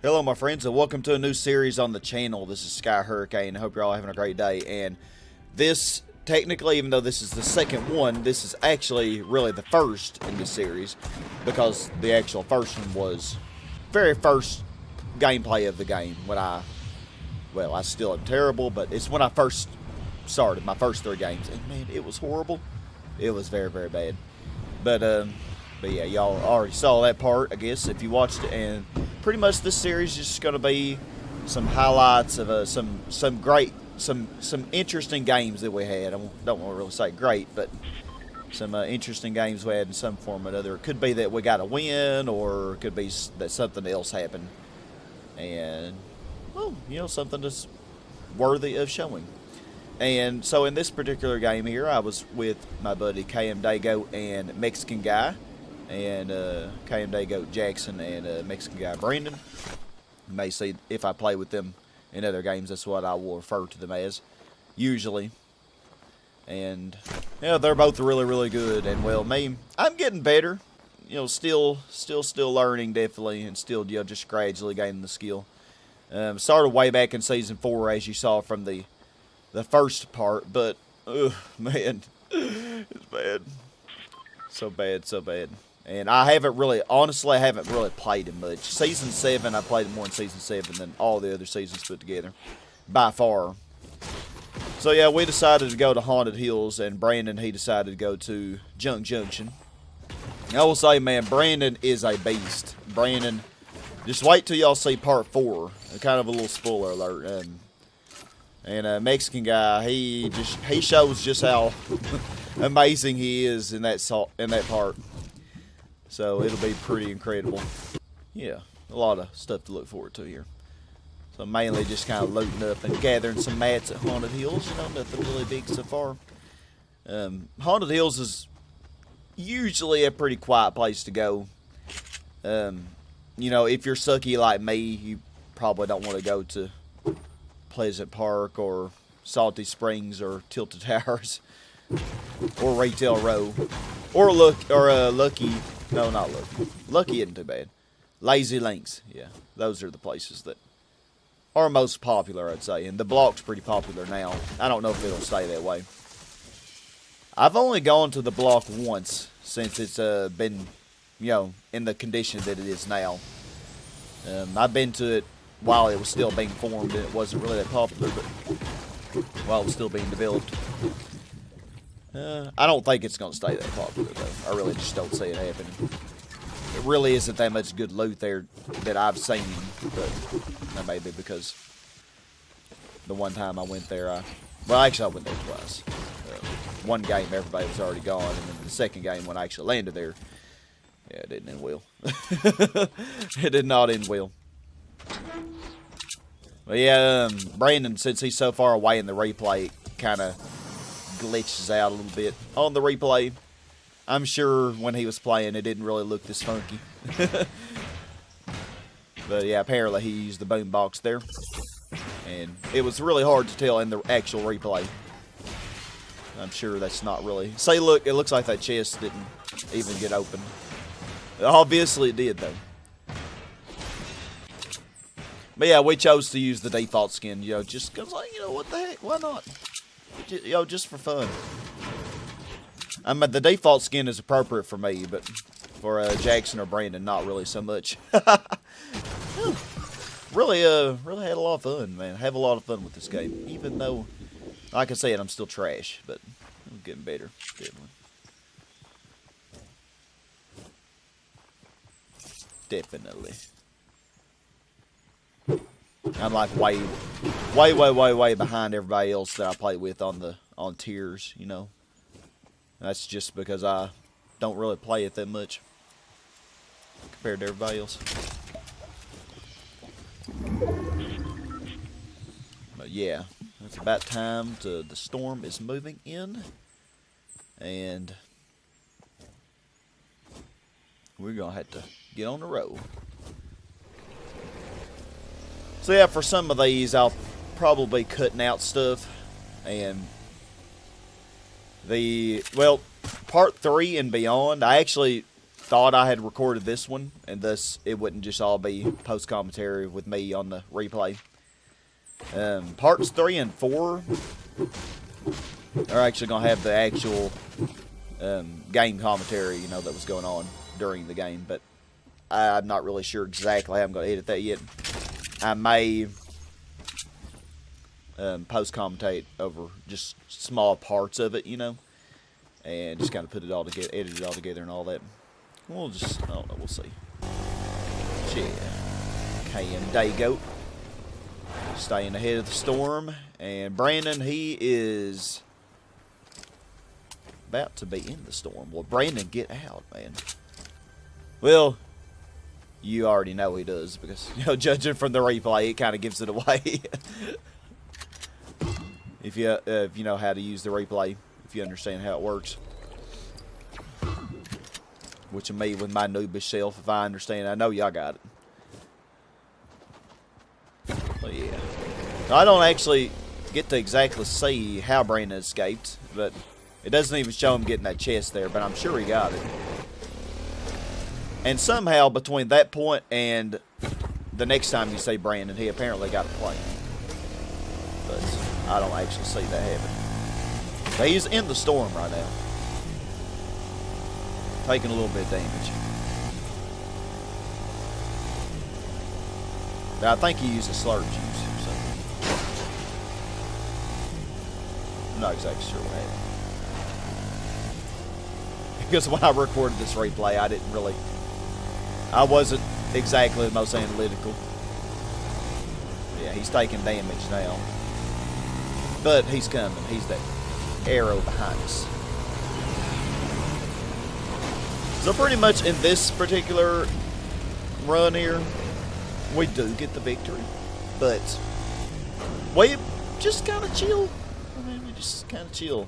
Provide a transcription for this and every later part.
Hello my friends and welcome to a new series on the channel. This is Sky Hurricane. I hope you're all having a great day. And this, technically, even though this is the second one, this is actually really the first in this series, because the actual first one was very first gameplay of the game when I still am terrible, but it's when I first started my first 3 games, and man, it was horrible. It was very, very bad. But yeah, y'all already saw that part, I guess, if you watched it. And pretty much this series is just going to be some highlights of some interesting games that we had. I don't want to really say great, but some interesting games we had in some form or another. It could be that we got a win, or it could be that something else happened, and well, you know, something that's worthy of showing. And so in this particular game here, I was with my buddy KM Dago and Mexican Guy, and KM Dago Jackson and Mexican Guy Brandon. You may see if I play with them in other games, that's what I will refer to them as, usually. And yeah, they're both really, really good. And well, I'm getting better. You know, still learning definitely, and still, you know, just gradually gaining the skill. Started way back in season 4, as you saw from the first part, but man, it's bad, so bad. And I haven't really played it much. Season 7, I played it more in season 7 than all the other seasons put together, by far. So yeah, we decided to go to Haunted Hills, and Brandon, he decided to go to Junk Junction. I will say, man, Brandon is a beast. Brandon, just wait till y'all see part 4. Kind of a little spoiler alert. And Mexican Guy, he shows just how amazing he is in that part. So it'll be pretty incredible. Yeah, a lot of stuff to look forward to here. So mainly just kind of looting up and gathering some mats at Haunted Hills. You know, nothing really big so far. Haunted Hills is usually a pretty quiet place to go. You know, if you're sucky like me, you probably don't want to go to Pleasant Park or Salty Springs or Tilted Towers or Retail Row or Lucky. No, not Lucky. Lucky isn't too bad. Lazy Links. Yeah, those are the places that are most popular, I'd say. And the block's pretty popular now. I don't know if it'll stay that way. I've only gone to the block once since it's been, you know, in the condition that it is now. I've been to it while it was still being formed, and it wasn't really that popular, but while it was still being developed. I don't think it's going to stay that popular, though. I really just don't see it happening. It really isn't that much good loot there that I've seen, but that may be because the one time I went there, actually I went there twice. One game, everybody was already gone, and then the second game, when I actually landed there, yeah, it didn't end well. It did not end well. But yeah, Brandon, since he's so far away in the replay, kind of glitches out a little bit on the replay. I'm sure when he was playing, it didn't really look this funky. But yeah, apparently he used the boombox there, and it was really hard to tell in the actual replay. I'm sure that's not really... Say, look, it looks like that chest didn't even get open. Obviously it did, though. But yeah, we chose to use the default skin, you know, just because, like, you know, what the heck, why not? You know, just for fun. I mean, the default skin is appropriate for me, but for Jackson or Brandon, not really so much. Really had a lot of fun, man. Have a lot of fun with this game, even though, like I said, I'm still trash, but I'm getting better, definitely. I'm like way behind everybody else that I play with on tiers, you know. That's just because I don't really play it that much compared to everybody else. But yeah, it's about time the storm is moving in, and we're gonna have to get on the road. So yeah, for some of these, I'll probably be cutting out stuff, and part 3 and beyond, I actually thought I had recorded this one, and thus it wouldn't just all be post commentary with me on the replay. Parts 3 and 4 are actually gonna have the actual game commentary, you know, that was going on during the game, but I'm not really sure exactly how I'm gonna edit that yet. I may post commentate over just small parts of it, you know, and just kind of put it all together, edit it all together, and all that. We'll just, I don't know, we'll see. Yeah, KM Daygoat staying ahead of the storm, and Brandon, he is about to be in the storm. Well, Brandon, get out, man. Well, you already know he does, because, you know, judging from the replay, it kind of gives it away. If you know how to use the replay, if you understand how it works. Which of me, with my noobish self, if I understand, I know y'all got it. But yeah. I don't actually get to exactly see how Brandon escaped, but it doesn't even show him getting that chest there, but I'm sure he got it. And somehow, between that point and the next time you see Brandon, he apparently got a plane. But I don't actually see that happen. But he's in the storm right now. Taking a little bit of damage. But I think he used a slurred juice or something. I'm not exactly sure what happened. Because when I recorded this replay, I wasn't exactly the most analytical. Yeah, he's taking damage now. But he's coming. He's that arrow behind us. So pretty much in this particular run here, we do get the victory. But we just kind of chill. I mean, we just kind of chill.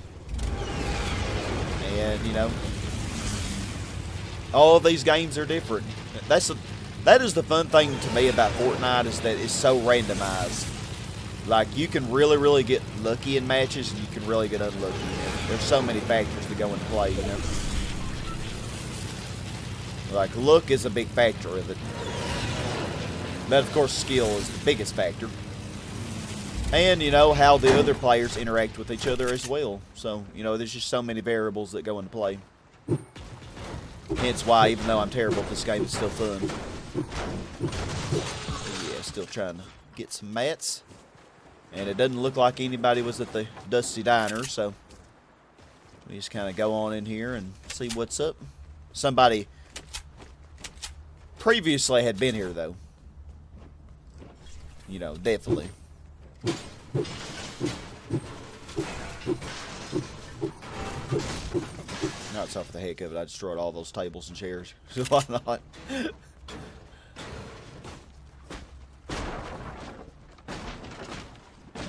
And, you know, all of these games are different. That is the fun thing to me about Fortnite, is that it's so randomized. Like, you can really, really get lucky in matches, and you can really get unlucky. There's so many factors that go into play, you know. Like, luck is a big factor of it. But, of course, skill is the biggest factor. And, you know, how the other players interact with each other as well. So, you know, there's just so many variables that go into play. Hence why, even though I'm terrible at this game, it's still fun. Yeah, still trying to get some mats. And it doesn't look like anybody was at the Dusty Diner, so we just kind of go on in here and see what's up. Somebody previously had been here, though. You know, definitely. Now it's off the heck of it. I destroyed all those tables and chairs. So why not?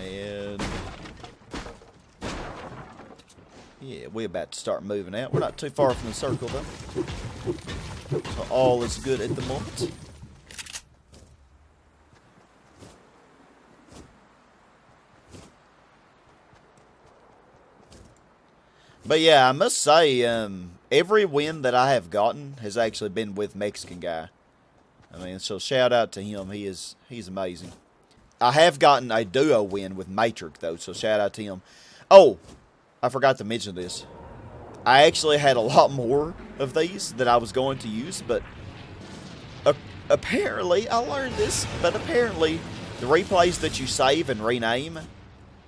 And yeah, we're about to start moving out. We're not too far from the circle, though. So all is good at the moment. But yeah, I must say, every win that I have gotten has actually been with Mexican guy. I mean, so shout out to him. He's amazing. I have gotten a duo win with Matrix, though, so shout out to him. Oh, I forgot to mention this. I actually had a lot more of these that I was going to use, but apparently, I learned this, but apparently the replays that you save and rename,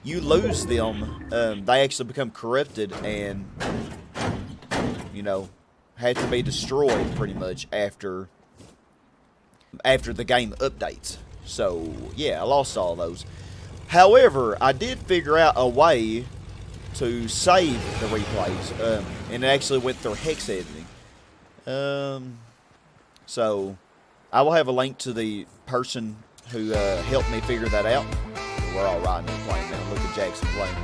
you lose them. They actually become corrupted and, you know, had to be destroyed pretty much after the game updates. So, yeah, I lost all those. However, I did figure out a way to save the replays, and it actually went through hex editing. So, I will have a link to the person who helped me figure that out. We're all riding and playing now. Look at Jackson playing.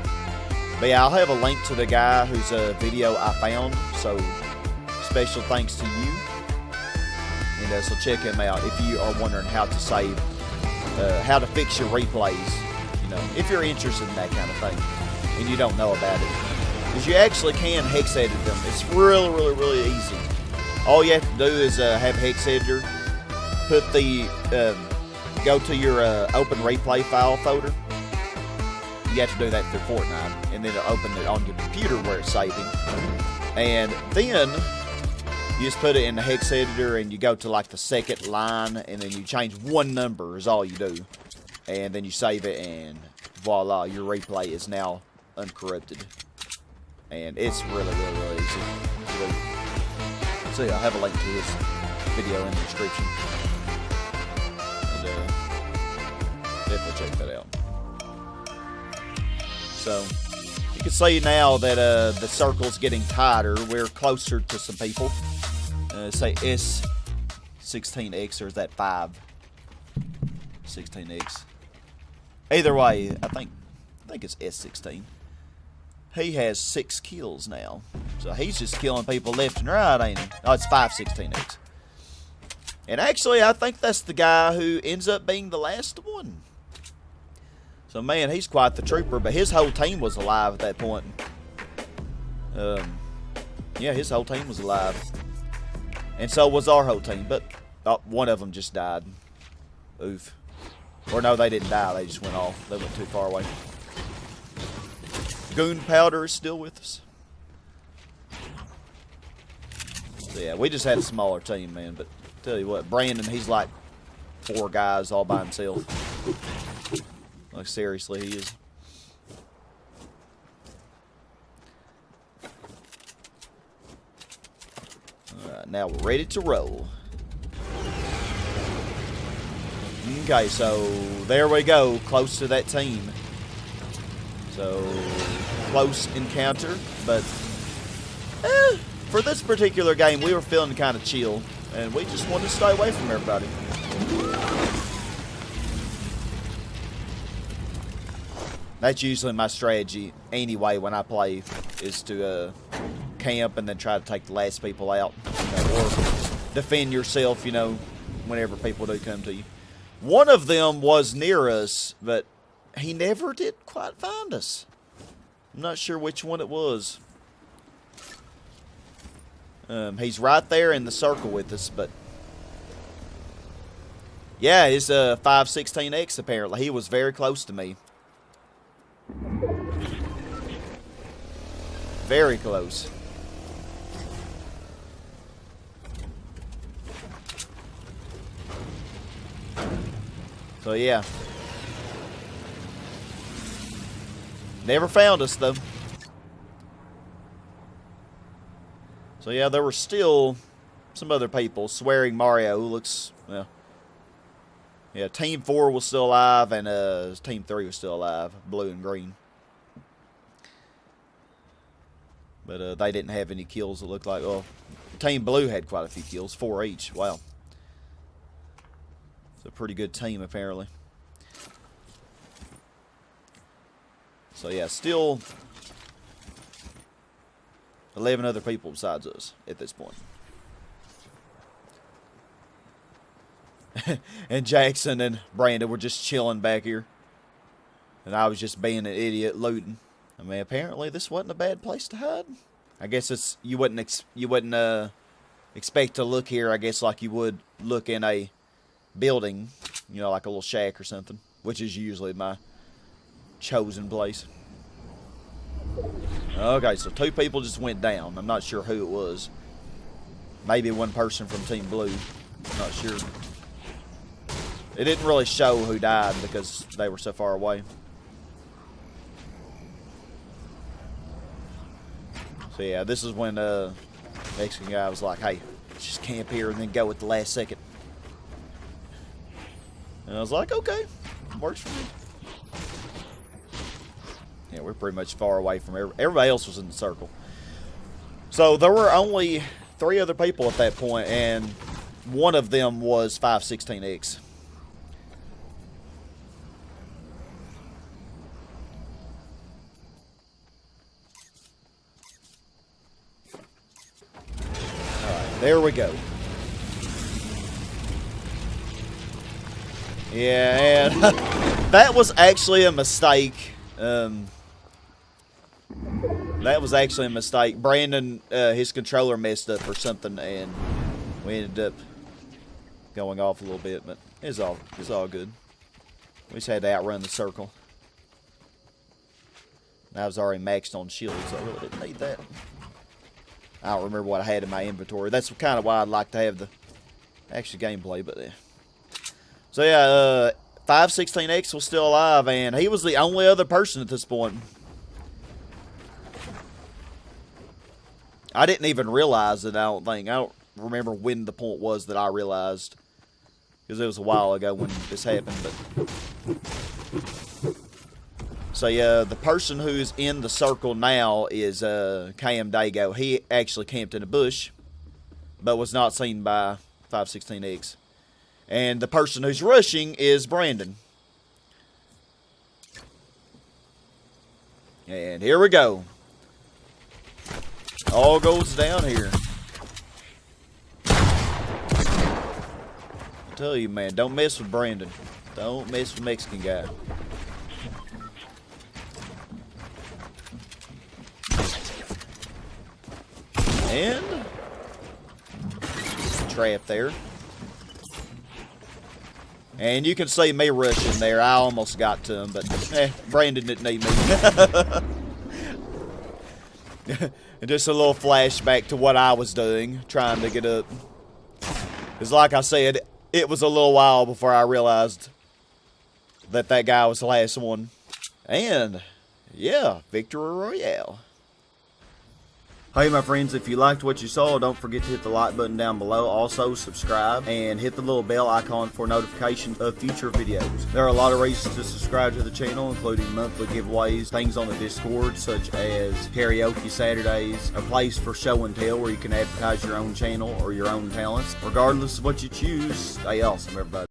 But yeah, I'll have a link to the guy whose video I found. So, special thanks to you. And so check him out if you are wondering how to save, how to fix your replays. You know, if you're interested in that kind of thing and you don't know about it, because you actually can hex edit them. It's really, really, really easy. all you have to do is have a hex editor, put the, go to your open replay file folder. You have to do that through Fortnite, and then open it on your computer where it's saving. And then you just put it in the hex editor, and you go to like the second line, and then you change one number is all you do. And then you save it, and voila, your replay is now uncorrupted. And it's really easy to do. So yeah, I'll have a link to this video in the description. And definitely check that out. So, you can see now that the circle's getting tighter. We're closer to some people. Say S16X, or is that 516X? Either way, I think it's S16. He has 6 kills now. So he's just killing people left and right, ain't he? Oh, it's 516X. And actually, I think that's the guy who ends up being the last one. So, man, he's quite the trooper, but his whole team was alive at that point. Yeah, his whole team was alive. And so was our whole team, but one of them just died. Oof. Or no, they didn't die, they just went off. They went too far away. Goon Powder is still with us. So, yeah, we just had a smaller team, man, but tell you what, Brandon, he's like 4 guys all by himself. Like, seriously, he is. Alright, now we're ready to roll. Okay, so there we go, close to that team. So, close encounter, but for this particular game, we were feeling kind of chill, and we just wanted to stay away from everybody. That's usually my strategy anyway when I play, is to camp and then try to take the last people out, or defend yourself, whenever people do come to you. One of them was near us, but he never did quite find us. I'm not sure which one it was. He's right there in the circle with us, but yeah, his 516X apparently. He was very close to me. Very close. So yeah. Never found us though. So yeah, there were still some other people. Swearing Mario looks, well, yeah, Team 4 was still alive, and Team 3 was still alive, blue and green. But they didn't have any kills, it looked like. Well, Team Blue had quite a few kills, 4 each. Wow. It's a pretty good team, apparently. So yeah, still 11 other people besides us at this point. And Jackson and Brandon were just chilling back here. And I was just being an idiot looting. I mean, apparently this wasn't a bad place to hide. I guess it's you wouldn't expect to look here, I guess, like you would look in a building, like a little shack or something, which is usually my chosen place. Okay, so 2 people just went down. I'm not sure who it was. Maybe one person from Team Blue. I'm not sure. It didn't really show who died because they were so far away. So yeah, this is when the Mexican guy was like, hey, let's just camp here and then go at the last second. And I was like, okay, works for me. Yeah, we're pretty much far away from everybody else was in the circle. So there were only 3 other people at that point, and one of them was 516X. Alright, there we go. Yeah, and that was actually a mistake. That was actually a mistake. Brandon, his controller messed up or something, and We ended up going off a little bit, but it's all good. We just had to outrun the circle. And I was already maxed on shields, so I really didn't need that. I don't remember what I had in my inventory. That's kind of why I'd like to have the actual gameplay, but yeah. So yeah, 516X was still alive, and he was the only other person at this point. I didn't even realize it, I don't think. I don't remember when the point was that I realized. Because it was a while ago when this happened, but... So yeah, the person who's in the circle now is Cam Dago. He actually camped in a bush, but was not seen by 516X. And the person who's rushing is Brandon. And here we go. All goes down here. I tell you, man, don't mess with Brandon. Don't mess with Mexican guy. And trap there. And you can see me rushing there. I almost got to him, but Brandon didn't need me. And just a little flashback to what I was doing, trying to get up. Because like I said, it was a little while before I realized that that guy was the last one. And, yeah, Victory Royale. Hey my friends, if you liked what you saw, don't forget to hit the like button down below. Also subscribe and hit the little bell icon for notifications of future videos. There are a lot of reasons to subscribe to the channel, including monthly giveaways, things on the Discord such as karaoke Saturdays, a place for show and tell where you can advertise your own channel or your own talents. Regardless of what you choose, stay awesome everybody.